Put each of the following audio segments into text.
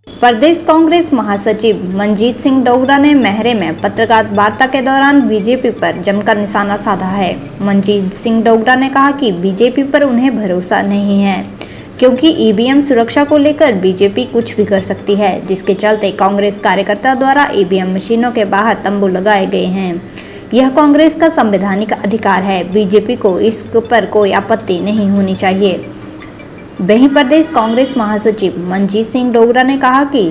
प्रदेश कांग्रेस महासचिव मनजीत सिंह डोगरा ने मैहरे में पत्रकार वार्ता के दौरान बीजेपी पर जमकर निशाना साधा है। मनजीत सिंह डोगरा ने कहा कि बीजेपी पर उन्हें भरोसा नहीं है, क्योंकि ईवीएम सुरक्षा को लेकर बीजेपी कुछ भी कर सकती है, जिसके चलते कांग्रेस कार्यकर्ता द्वारा ईवीएम मशीनों के बाहर तंबू लगाए गए हैं। यह कांग्रेस का संवैधानिक अधिकार है, बीजेपी को इस पर कोई आपत्ति नहीं होनी चाहिए। वहीं प्रदेश कांग्रेस महासचिव मनजीत सिंह डोगरा ने कहा कि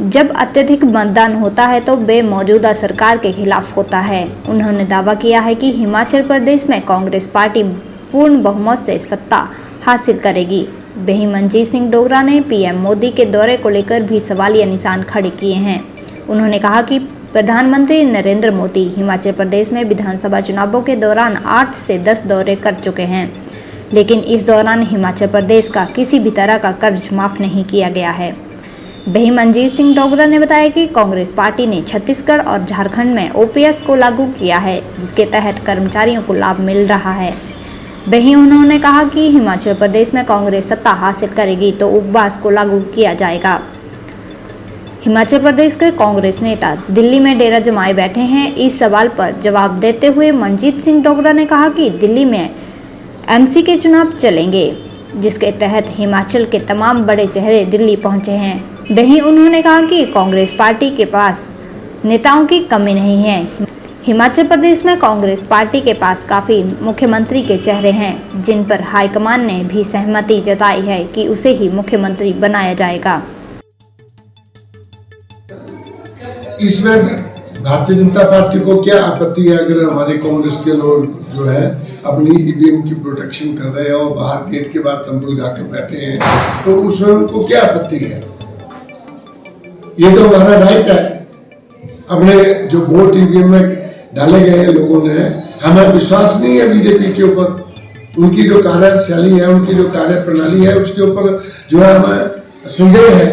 जब अत्यधिक मतदान होता है तो वे मौजूदा सरकार के खिलाफ होता है। उन्होंने दावा किया है कि हिमाचल प्रदेश में कांग्रेस पार्टी पूर्ण बहुमत से सत्ता हासिल करेगी। वहीं मनजीत सिंह डोगरा ने पीएम मोदी के दौरे को लेकर भी सवालिया निशान खड़े किए हैं। उन्होंने कहा कि प्रधानमंत्री नरेंद्र मोदी हिमाचल प्रदेश में विधानसभा चुनावों के दौरान 8 से 10 दौरे कर चुके हैं, लेकिन इस दौरान हिमाचल प्रदेश का किसी भी तरह का कर्ज माफ नहीं किया गया है। वहीं मनजीत सिंह डोगरा ने बताया कि कांग्रेस पार्टी ने छत्तीसगढ़ और झारखंड में ओपीएस को लागू किया है, जिसके तहत कर्मचारियों को लाभ मिल रहा है। वहीं उन्होंने कहा कि हिमाचल प्रदेश में कांग्रेस सत्ता हासिल करेगी तो उपवास को लागू किया जाएगा। हिमाचल प्रदेश के कांग्रेस नेता दिल्ली में डेरा जमाए बैठे हैं। इस सवाल पर जवाब देते हुए मनजीत सिंह डोगरा ने कहा कि दिल्ली में एमसी के चुनाव चलेंगे, जिसके तहत हिमाचल के तमाम बड़े चेहरे दिल्ली पहुंचे हैं। वहीं उन्होंने कहा कि कांग्रेस पार्टी के पास नेताओं की कमी नहीं है। हिमाचल प्रदेश में कांग्रेस पार्टी के पास काफी मुख्यमंत्री के चेहरे हैं, जिन पर हाईकमान ने भी सहमति जताई है कि उसे ही मुख्यमंत्री बनाया जाएगा। इसमें भारतीय जनता पार्टी को क्या आपत्ति है अगर हमारे कांग्रेस के लोग जो है अपनी ईवीएम की प्रोटेक्शन कर रहे हैं और बाहर गेट के बाद तंबू लगा कर बैठे हैं, तो उसमें उनको क्या आपत्ति है? ये तो हमारा राइट है। अपने जो वोट ईवीएम में डाले गए हैं लोगों ने, हमें विश्वास नहीं है बीजेपी के ऊपर। उनकी जो कार्यशैली है, उनकी जो कार्य प्रणाली है, उसके ऊपर जो है हमें संदेह है।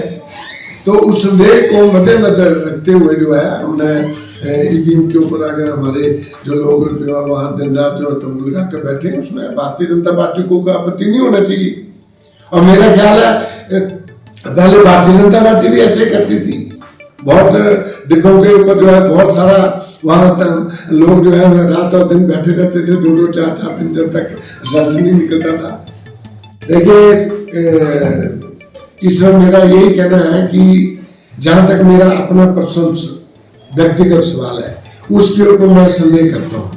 तो उस संदेह को मद्देनजर रखते हुए जो है हमने ईवीएम के ऊपर अगर हमारे जो लोग जो है वहाँ दिन रात जो तंबू लगा कर बैठे हैं, उसमें भारतीय जनता पार्टी को कोई आपत्ति नहीं होना चाहिए। और मेरा ख्याल है पहले भारतीय जनता पार्टी भी ऐसे करती थी। बहुत डिब्बों के ऊपर जो है बहुत सारा वहाँ लोग जो है रात और दिन बैठे रहते थे, 2-2, 4-4 दिन जब तक रिजल्ट नहीं निकलता था। देखिए इसमें मेरा यही कहना है कि जहां तक मेरा अपना पर्सनल व्यक्तिगत सवाल है, उसके ऊपर मैं संदेह करता हूँ।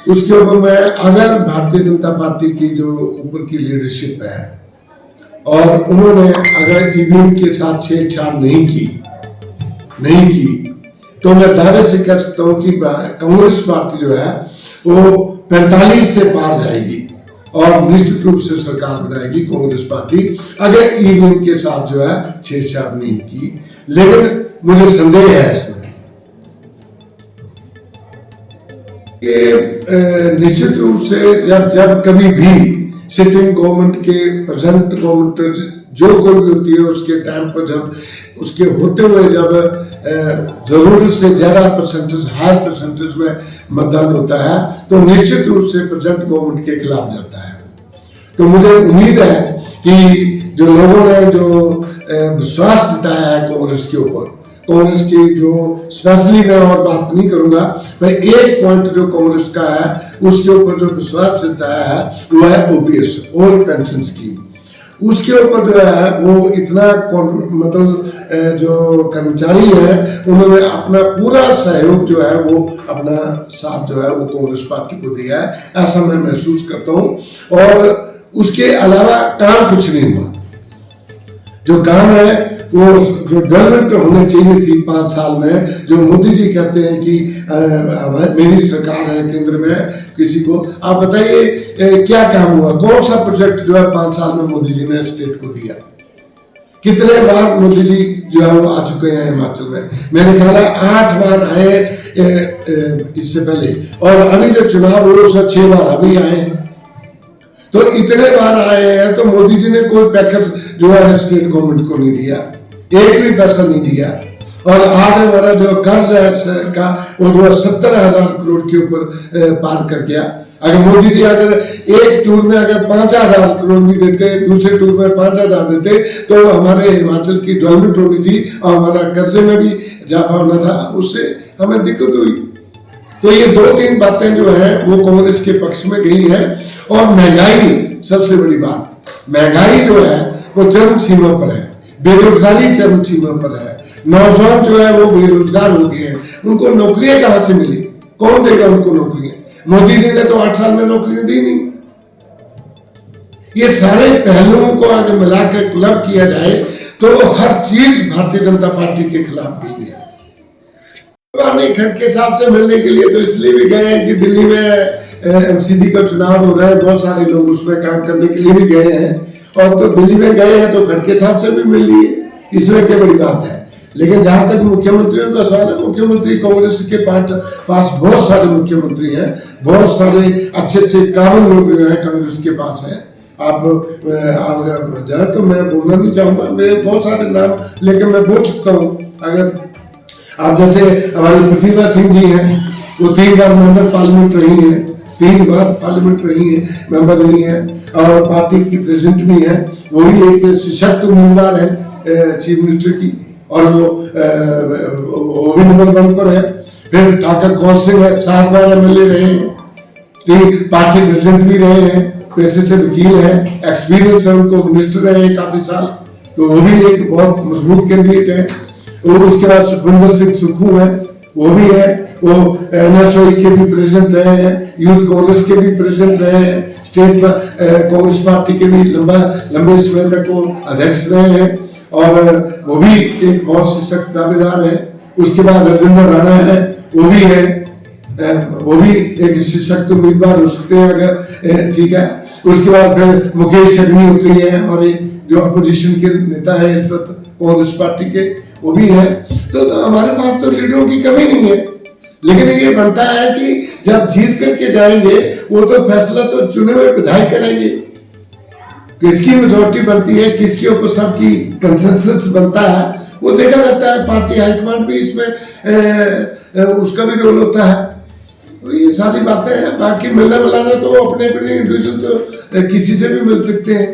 उसके ऊपर मैं अगर भारतीय जनता पार्टी की जो ऊपर की लीडरशिप है और उन्होंने अगर ईवीएम के साथ छेड़छाड़ नहीं की तो मैं दावे से कह सकता हूँ कि कांग्रेस पार्टी जो है वो 45 से पार जाएगी और निश्चित रूप से सरकार बनाएगी कांग्रेस पार्टी अगर ईवीएम के साथ जो है छेड़छाड़ नहीं की। लेकिन मुझे संदेह है इसमें कि निश्चित रूप से जब कभी भी सिटिंग गवर्नमेंट के प्रेजेंट गवर्नमेंट जो कोई भी होती है उसके टाइम पर जब उसके होते हुए जब जरूरत से ज्यादा हाई परसेंटेज में मतदान होता है तो निश्चित रूप से प्रेजेंट गवर्नमेंट के खिलाफ जाता है। तो मुझे उम्मीद है कि जो लोगों ने जो विश्वास जताया है कांग्रेस के ऊपर, कांग्रेस की जो स्पेशली मैं और बात नहीं करूंगा, मैं एक पॉइंट जो कांग्रेस का है उसके ऊपर जो विश्वास जताया है वो है ओपीएस, ओल्ड पेंशन स्कीम। उसके ऊपर जो है वो इतना मतलब जो कर्मचारी है उन्होंने अपना पूरा सहयोग जो है वो अपना साथ जो है वो कांग्रेस पार्टी को दिया है, ऐसा मैं महसूस करता हूँ। और उसके अलावा काम कुछ नहीं हुआ। जो काम है वो जो डेवलपमेंट होनी चाहिए थी 5 साल में, जो मोदी जी कहते हैं कि मेरी सरकार है केंद्र में, किसी को आप बताइए क्या काम हुआ? कौन सा प्रोजेक्ट जो है 5 साल में मोदी जी ने स्टेट को दिया? कितने बार मोदी जी जो है वो आ चुके हैं हिमाचल में? मैंने कहा 8 बार आए इससे पहले, और अभी जो चुनाव हुए उसमें 6 बार अभी आए हैं। तो इतने बार आए हैं तो मोदी जी ने कोई पैकेज जो है स्टेट गवर्नमेंट को नहीं दिया, एक भी पैसा नहीं दिया। और आज हमारा जो कर्ज है का वो जो 70,000 करोड़ के ऊपर पार कर गया। अगर मोदी जी अगर एक टूर में अगर 5,000 करोड़ भी देते, दूसरे टूर में 5,000 देते, तो हमारे हिमाचल की डेवलपमेंट होनी थी और हमारा कर्जे में भी इजाफा होना था, उससे हमें दिक्कत हुई। तो ये 2-3 बातें जो है वो कांग्रेस के पक्ष में गई है। और महंगाई सबसे बड़ी बात, महंगाई जो है वो चरम सीमा पर है, बेरोजगारी चरम सीमा पर है, नौजवान जो है वो बेरोजगार हो गए हैं, उनको नौकरियां कहां से मिली, कौन देगा उनको नौकरियां? मोदी जी ने तो 8 साल में नौकरियां दी नहीं। ये सारे पहलुओं को अगर मिलाकर क्लब किया जाए तो हर चीज भारतीय जनता पार्टी के खिलाफ गई है। खड़के के साहब से मिलने के लिए तो इसलिए भी गए हैं कि दिल्ली में एमसीडी का चुनाव हो रहा है, बहुत सारे लोग उसमें काम करने के लिए भी गए हैं, और तो दिल्ली में गए हैं तो खड़के साहब से भी मिल लिए, इसमें क्या बड़ी बात है। लेकिन जहां तक मुख्यमंत्रियों का सवाल है, मुख्यमंत्री कांग्रेस के पास बहुत सारे मुख्यमंत्री हैं, बहुत सारे अच्छे काबिल लोग जो है कांग्रेस के पास है। आप जाए तो मैं बोलना नहीं चाहूंगा, मेरे बहुत सारे नाम लेकिन मैं बोल सकता हूँ। अगर आप जैसे हमारी प्रतिभा सिंह जी हैं, वो 3 बार मेंबर पार्लियामेंट रही है, 3 बार पार्लियामेंट रही है, मेंबर रही है, और पार्टी की प्रेसिडेंट भी है, वो भी एक सशक्त उम्मीदवार है चीफ मिनिस्टर की, और वो भी नंबर 1 पर है। फिर ठाकर कौर सिंह 7 बार एमएलए रहे हैं, 3 पार्टी प्रेसिडेंट भी रहे हैं, पैसे से वकील है, एक्सपीरियंस है उनको, मिनिस्टर रहे हैं काफी साल, तो वो भी एक बहुत मजबूत कैंडिडेट है। और उसके बाद सुखविंदर सिंह सुक्खू है, वो भी है, वो एनएसओई के भी प्रेसिडेंट रहे हैं, यूथ कांग्रेस के भी प्रेसिडेंट रहे हैं, स्टेट कांग्रेस पार्टी के भी लंबे समय तक वो अध्यक्ष रहे हैं, और वो भी एक बहुत सशक्त दावेदार है। उसके बाद राजेंद्र राणा है, वो भी है, वो भी एक सशक्त उम्मीदवार हो सकते हैं अगर ठीक है। उसके बाद फिर मुकेश अग्निहोत्री है, हमारे जो अपोजिशन के नेता है इस वक्त कांग्रेस पार्टी के, वो भी है। तो हमारे पास तो लीडरों की कमी नहीं है, लेकिन ये बनता है कि जब जीत करके जाएंगे वो तो फैसला तो चुने हुए विधायक करेंगे, किसकी मेजोरिटी बनती है, किसके ऊपर सबकी कंसेंसस बनता है, वो देखा जाता है। पार्टी हाईकमांड भी इसमें उसका भी रोल होता है। तो ये सारी बातें हैं। बाकी मिलना मिलाना तो अपने इंडिविजुअल तो किसी से भी मिल सकते हैं।